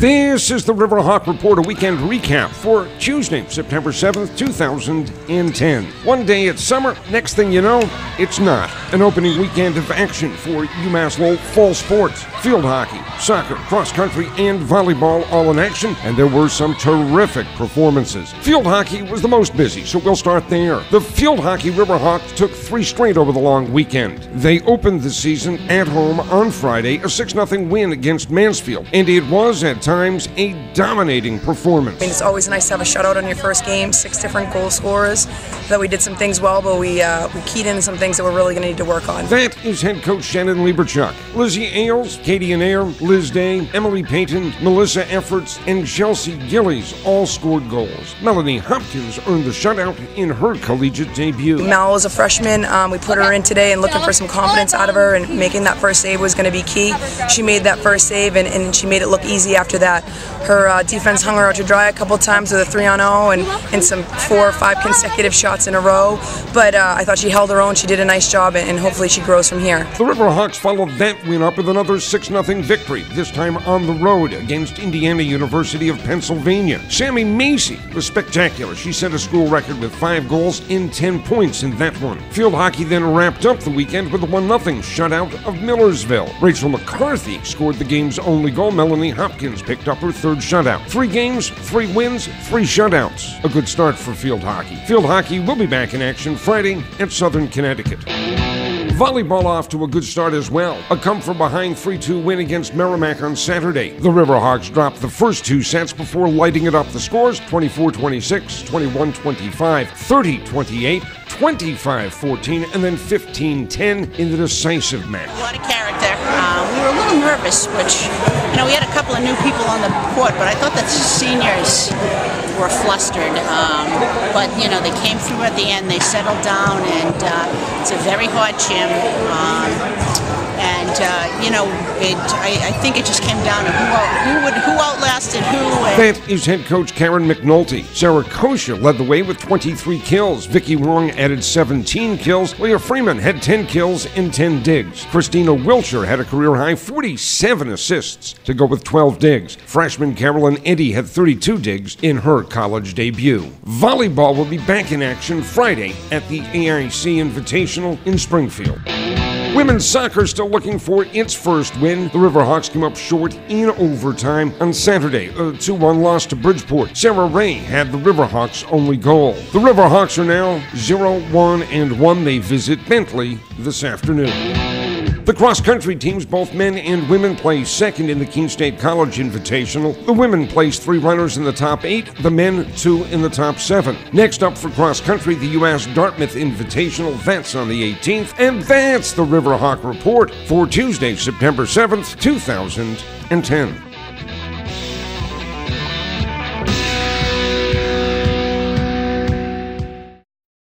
This is the Riverhawk Report, a weekend recap for Tuesday, September 7th, 2010. One day it's summer, next thing you know, it's not. An opening weekend of action for UMass Lowell fall sports. Field hockey, soccer, cross country, and volleyball all in action, and there were some terrific performances. Field hockey was the most busy, so we'll start there. The field hockey Riverhawks took 3 straight over the long weekend. They opened the season at home on Friday, a 6-0 win against Mansfield, and it was at times a dominating performance. I mean, it's always nice to have a shutout on your first game, 6 different goal scorers. That we did some things well, but we keyed in some things that we're really going to need to work on. That is head coach Shannon Lieberchuck. Lizzie Ailes, Katie Anair, Liz Day, Emily Payton, Melissa Efforts, and Chelsea Gillies all scored goals. Melanie Hopkins earned the shutout in her collegiate debut. Mal was a freshman. We put her in today and looking for some confidence out of her, and making that first save was going to be key. She made that first save, and she made it look easy after that. Her defense hung her out to dry a couple times with a 3-on-0 and some 4 or 5 consecutive shots in a row, but I thought she held her own. She did a nice job, and hopefully she grows from here. The Riverhawks followed that win up with another 6-0 victory, this time on the road against Indiana University of Pennsylvania. Sammy Macy was spectacular. She set a school record with 5 goals and 10 points in that one. Field hockey then wrapped up the weekend with a 1-0 shutout of Millersville. Rachel McCarthy scored the game's only goal. Melanie Hopkins picked up her 3rd shutout. 3 games, 3 wins, 3 shutouts. A good start for field hockey. Field hockey will be back in action Friday at Southern Connecticut. Volleyball off to a good start as well. A come-from-behind 3-2 win against Merrimack on Saturday. The Riverhawks dropped the first 2 sets before lighting it up. The scores 24-26, 21-25, 30-28, 25-14, and then 15-10 in the decisive match. A lot of character. We were a little nervous, which, we had a couple of new people on the court, but I thought that the seniors were flustered. But, they came through at the end. They settled down, and it's a very hard gym. I think it just came down to who outlasted who. That is head coach Karen McNulty. Sarah Kosha led the way with 23 kills. Vicky Wong added 17 kills. Leah Freeman had 10 kills and 10 digs. Christina Wilshire had a career-high 47 assists to go with 12 digs. Freshman Carolyn Eddy had 32 digs in her college debut. Volleyball will be back in action Friday at the AIC Invitational in Springfield. Women's soccer still looking for its first win. The Riverhawks came up short in overtime on Saturday, a 2-1 loss to Bridgeport. Sarah Ray had the Riverhawks' only goal. The Riverhawks are now 0-1-1. They visit Bentley this afternoon. The cross-country teams, both men and women, play second in the Keene State College Invitational. The women placed 3 runners in the top 8, the men 2 in the top 7. Next up for cross-country, the UMass Dartmouth Invitational. That's on the 18th, and that's the Riverhawk Report for Tuesday, September 7th, 2010.